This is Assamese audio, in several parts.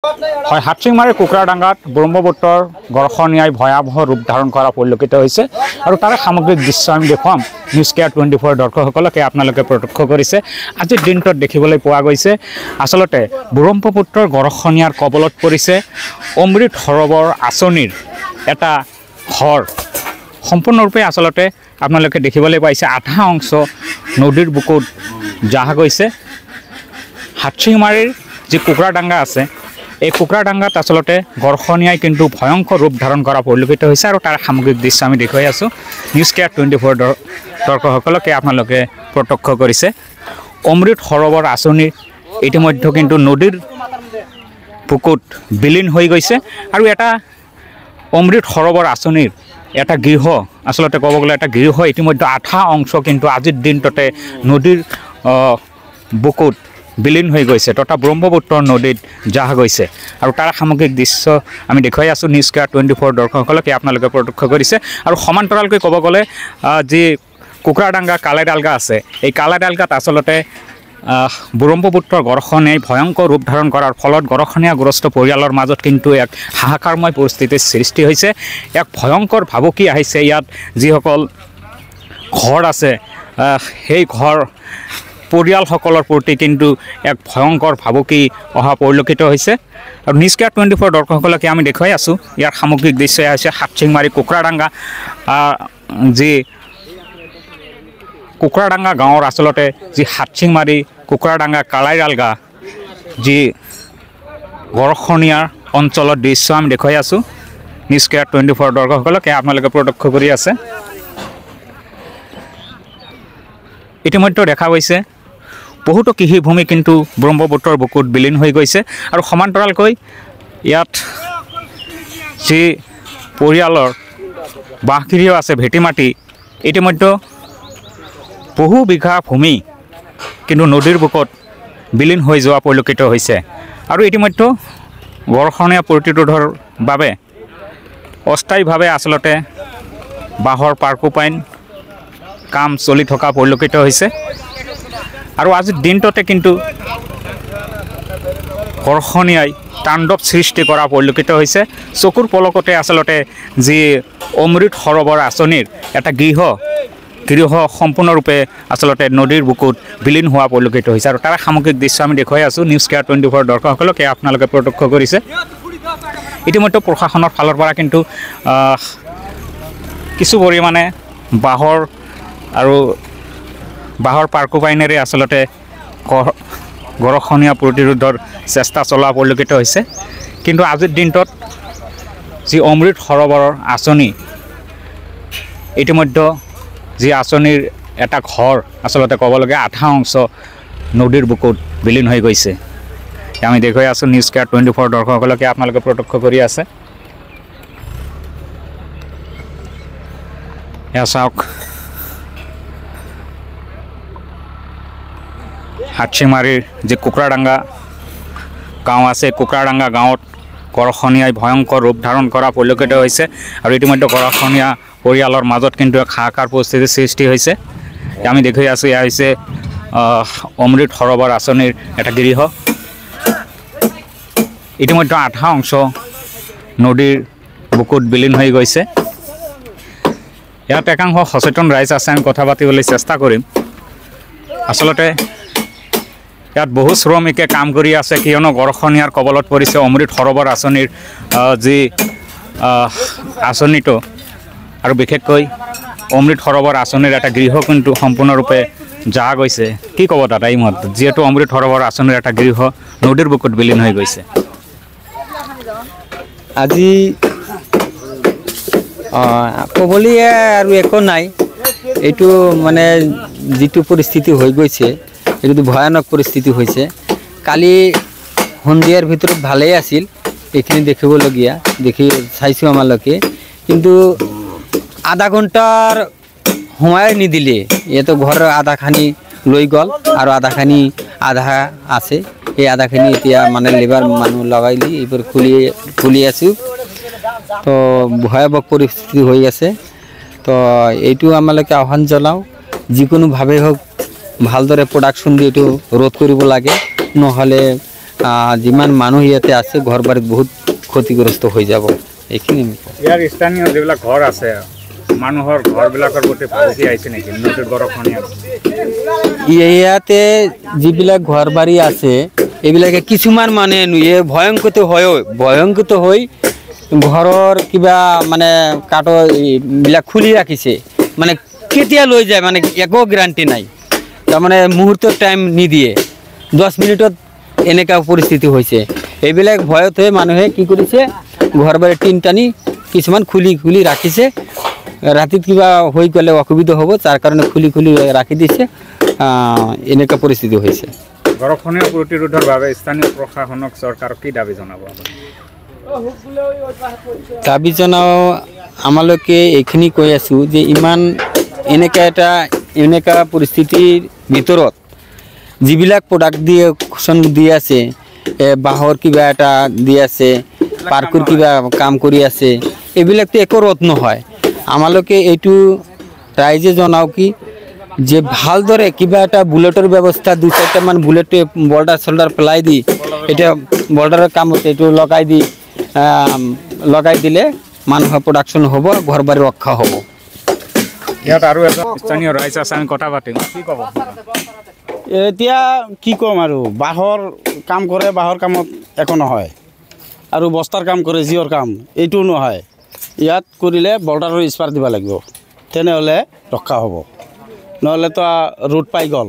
হয়, হাটচিংমাৰী কুকুৰাডাঙ্গাত ব্ৰহ্মপুত্ৰৰ গড়খনীয়াই ভয়াৱহ ৰূপ ধাৰণ কৰা পৰিলক্ষিত হৈছে আৰু তাৰে সামগ্ৰিক দৃশ্য আমি দেখুৱাম। নিউজ কেয়াৰ 24 দৰ্শকসকলকে আপোনালোকে প্ৰত্যক্ষ কৰিছে। আজিৰ দিনটোত দেখিবলৈ পোৱা গৈছে আচলতে ব্ৰহ্মপুত্ৰৰ গড়খনীয়াৰ কবলত পৰিছে অমৃত সৰোবৰ আঁচনিৰ এটা ঘৰ। সম্পূৰ্ণৰূপে আচলতে আপোনালোকে দেখিবলৈ পাইছে আধা অংশ নদীৰ বুকুত জাহ গৈছে। হাটচিংমাৰীৰ যি কুকুৰাডাঙ্গা আছে এই কুকুৰাডাঙ্গাত আচলতে গড়খনীয়াই কিন্তু ভয়ংকৰ ৰূপ ধাৰণ কৰা পৰিলক্ষিত হৈছে আৰু তাৰ সামগ্ৰিক দৃশ্য আমি দেখুৱাই আছোঁ। নিউজ কেয়াৰ 24 দৰ্শকসকলকে আপোনালোকে প্ৰত্যক্ষ কৰিছে। অমৃত সৰোবৰ আঁচনিৰ ইতিমধ্যে কিন্তু নদীৰ বুকুত বিলীন হৈ গৈছে আৰু এটা অমৃত সৰোবৰ আঁচনিৰ এটা গৃহ আচলতে ক'ব গ'লে এটা গৃহ ইতিমধ্যে আধা অংশ কিন্তু আজিৰ দিনটোতে নদীৰ বুকুত বিলীন হৈ গৈছে তথা ব্ৰহ্মপুত্ৰৰ নদীত জাহ গৈছে আৰু তাৰ সামগ্ৰিক দৃশ্য আমি দেখুৱাই আছোঁ। নিউজ কেয়াৰ 24 দৰ্শকসকলকে আপোনালোকে প্ৰত্যক্ষ কৰিছে আৰু সমান্তৰালকৈ ক'ব গ'লে যি কুকুৰাডাঙ্গা কালাইডালগা আছে এই কালাইডালগাত আচলতে ব্ৰহ্মপুত্ৰৰ গড়খনীয়াই ভয়ংকৰ ৰূপ ধাৰণ কৰাৰ ফলত গড়খনীয়াগ্ৰস্ত পৰিয়ালৰ মাজত কিন্তু এক হাহাকাৰময় পৰিস্থিতিৰ সৃষ্টি হৈছে। এক ভয়ংকৰ ভাবুকি আহিছে ইয়াত যিসকল ঘৰ আছে সেই ঘৰ পৰিয়ালসকলৰ প্ৰতি কিন্তু এক ভয়ংকৰ ভাবুকি অহা পৰিলক্ষিত হৈছে আৰু নিউজ কেয়াৰ 24 দৰ্শকসকলকে আমি দেখুৱাই আছোঁ। ইয়াৰ সামগ্ৰিক দৃশ্য হৈছে হাটচিংমাৰী কুকুৰাডাঙ্গা যি কুকুৰাডাঙ্গা গাঁৱৰ আচলতে যি হাটচিংমাৰী কুকুৰাডাঙ্গা কালাইডালগা যি গড়খনীয়াৰ অঞ্চলৰ দৃশ্য আমি দেখুৱাই আছোঁ। নিউজ কেয়াৰ 24 দৰ্শকসকলকে আপোনালোকে প্ৰত্যক্ষ কৰি আছে। ইতিমধ্যে দেখা গৈছে বহুতো কৃষিভূমি কিন্তু ব্ৰহ্মপুত্ৰৰ বুকুত বিলীন হৈ গৈছে আৰু সমান্তৰালকৈ ইয়াত যি পৰিয়ালৰ বাঁহগৃহ আছে ভেটি মাটি ইতিমধ্যে বহু বিঘা ভূমি কিন্তু নদীৰ বুকুত বিলীন হৈ যোৱা পৰিলক্ষিত হৈছে আৰু ইতিমধ্যে গড়খনীয়া প্ৰতিৰোধৰ বাবে অস্থায়ীভাৱে আচলতে বাঁহৰ পাৰ্কোপাইন কাম চলি থকা পৰিলক্ষিত হৈছে আৰু আজিৰ দিনটোতে কিন্তু গড়খনীয়াই তাণ্ডৱ সৃষ্টি কৰা পৰিলক্ষিত হৈছে। চকুৰ পলকতে আচলতে যি অমৃত সৰোবৰ আঁচনিৰ এটা গৃহ সম্পূৰ্ণৰূপে আচলতে নদীৰ বুকুত বিলীন হোৱা পৰিলক্ষিত হৈছে আৰু তাৰ সামগ্ৰিক দৃশ্য আমি দেখুৱাই আছোঁ। নিউজ কেয়াৰ 24 দৰ্শকসকলকে আপোনালোকে প্ৰত্যক্ষ কৰিছে। ইতিমধ্যে প্ৰশাসনৰ ফালৰ পৰা কিন্তু কিছু পৰিমাণে বাঁহৰ পাৰ্কোপাইনেৰে আচলতে গড়খনীয়া প্ৰতিৰোধৰ চেষ্টা চলোৱা পৰিলক্ষিত হৈছে কিন্তু আজিৰ দিনটোত যি অমৃত সৰোবৰৰ আঁচনি ইতিমধ্যে যি আঁচনিৰ এটা ঘৰ আচলতে ক'বলগীয়া আধা অংশ নদীৰ বুকুত বিলীন হৈ গৈছে। আমি দেখুৱাই আছোঁ। নিউজ কেয়াৰ 24 দৰ্শকসকলকে আপোনালোকে প্ৰত্যক্ষ কৰি আছে। এয়া চাওক হাটচিংমাৰীৰ যি কুকুৰাডাঙ্গা গাঁও আছে কুকুৰাডাঙ্গা গাঁৱত গড়খনীয়াই ভয়ংকৰ ৰূপ ধাৰণ কৰা পৰিলক্ষিত হৈছে আৰু ইতিমধ্যে গড়খনীয়া পৰিয়ালৰ মাজত কিন্তু এক হাহাকাৰ পৰিস্থিতিৰ সৃষ্টি হৈছে। আমি দেখি আছোঁ এয়া হৈছে অমৃত সৰোবৰ আঁচনিৰ এটা গৃহ। ইতিমধ্যে আধা অংশ নদীৰ বুকুত বিলীন হৈ গৈছে। ইয়াত একাংশ সচেতন ৰাইজ আছে, আমি কথা পাতিবলৈ চেষ্টা কৰিম। আচলতে ইয়াত বহু শ্ৰমিকে কাম কৰি আছে কিয়নো গড়খনীয়াৰ কবলত পৰিছে অমৃত সৰোবৰ আঁচনিৰ যি আঁচনিটো আৰু বিশেষকৈ অমৃত সৰোবৰ আঁচনিৰ এটা গৃহ কিন্তু সম্পূৰ্ণৰূপে জাহ গৈছে। কি ক'ব দাদা এই মুহূৰ্তত যিহেতু অমৃত সৰোবৰ আঁচনিৰ এটা গৃহ নদীৰ বুকুত বিলীন হৈ গৈছে? আজি ক'বলৈ আৰু একো নাই। এইটো মানে যিটো পৰিস্থিতি হৈ গৈছে এইটো ভয়ানক পৰিস্থিতি হৈছে। কালি সন্ধিয়াৰ ভিতৰত ভালেই আছিল, এইখিনি দেখিবলগীয়া দেখি চাইছোঁ আমালোকে, কিন্তু আধা ঘণ্টাৰ সময় নিদিলে ইয়াতো ঘৰৰ আধাখিনি লৈ গ'ল আৰু আধা আছে। সেই আধাখিনি এতিয়া মানে লেবাৰ মানুহ লগাই দি এইবোৰ খুলি আছোঁ। তো ভয়াৱহ পৰিস্থিতি হৈ আছে। তো এইটো আমালোকে আহ্বান জনাওঁ যিকোনোভাৱে হওক ভালদৰে প্ৰডাকশ্যন দি এইটো ৰোধ কৰিব লাগে, নহ'লে যিমান মানুহ ইয়াতে আছে ঘৰ বাৰীত বহুত ক্ষতিগ্ৰস্ত হৈ যাব এইখিনি ইয়াৰ স্থানীয় যিবিলাক ঘৰ আছে মানুহৰ ঘৰবিলাকৰ প্ৰতি ভাবুকি আহিছে নেকি নদীৰ গৰাখহনীয়াত ইয়াতে যিবিলাক ঘৰ বাৰী আছে এইবিলাকে কিছুমান মানে ভয়ংকৃত হৈ ঘৰৰ কিবা মানে কাঠৰ বিলাক খুলি ৰাখিছে মানে কেতিয়া লৈ যায় মানে একো গ্যাৰাণ্টি নাই তাৰমানে মুহূৰ্তৰ টাইম নিদিয়ে 10 মিনিটত এনেকা পৰিস্থিতি হৈছে এইবিলাক ভয়ত হৈ মানুহে কি কৰিছে ঘৰ বাৰী টিন টানি কিছুমান খুলি ৰাখিছে ৰাতিত কিবা হৈ গ'লে অসুবিধা হ'ব তাৰ কাৰণে খুলি ৰাখি দিছে এনেকা পৰিস্থিতি হৈছে গৰাখহনীয়া প্ৰতিৰোধৰ বাবে স্থানীয় প্ৰশাসনক চৰকাৰক কি দাবী জনাব দাবী জনাও আমালোকে এইখিনি কৈ আছো যে ইমান এনেকা পৰিস্থিতিৰ ভিতৰত যিবিলাক প্ৰডাক্ট দি আছে বাঁহৰ কিবা এটা দি আছে পাৰ্কৰ কিবা কাম কৰি আছে এইবিলাকতো একো ৰোধ নহয় আমালোকে এইটো ৰাইজে জনাও কি যে ভালদৰে কিবা এটা বুলেটৰ ব্যৱস্থা 2-4টা মান বুলেট বল্ডাৰ পেলাই দি এটা বল্ডাৰৰ কামত এইটো লগাই দিলে মানুহৰ প্ৰডাকশ্যন হ'ব ঘৰ বাৰী ৰক্ষা হ'ব ইয়াত আৰু এজন স্থানীয় ৰাইজ আছে আমি কথা পাতিম কি ক'ব এতিয়া কি ক'ম আৰু বাঁহৰ কাম কৰে বাঁহৰ কামত একো নহয় আৰু বস্তাৰ কাম কৰে জিঅ'ৰ কাম এইটোও নহয় ইয়াত কৰিলে বৰ্ডাৰৰ স্পাৰ দিব লাগিব তেনেহ'লে ৰক্ষা হ'ব নহ'লেতো ৰোড পাই গ'ল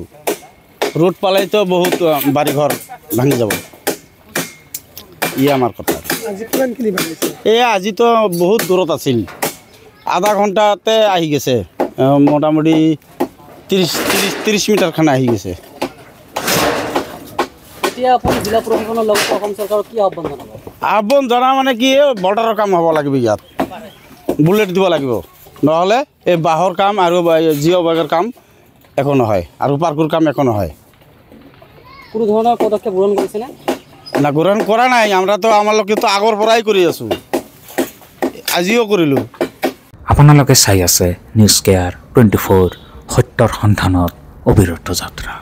ৰোড পালেতো বহুত বাৰীঘৰ ভাঙি যাব আমাৰ কথা আজিতো বহুত দূৰত আছিল আধা ঘণ্টাতে আহি গৈছে মোটামুটি 30 মিটাৰখান আহি গৈছে আহ্বান জনা মানে কি বৰ্ডাৰৰ কাম হ'ব লাগিব ইয়াত বুলেট দিব লাগিব নহ'লে এই বাঁহৰ কাম আৰু জিঅ' বেগৰ কাম একো নহয় আৰু পাৰ্কৰ কাম একো নহয় কোনো ধৰণৰ পদক্ষেপ গ্ৰহণ কৰিছেনে না গ্ৰহণ কৰা নাই আমৰাতো আমালোকেতো আগৰ পৰাই কৰি আছোঁ আজিও কৰিলোঁ আপোনালোকে চাই আছে নিউজ কেয়াৰ 24 সত্যৰ সন্ধানত অবিৰত যাত্ৰা।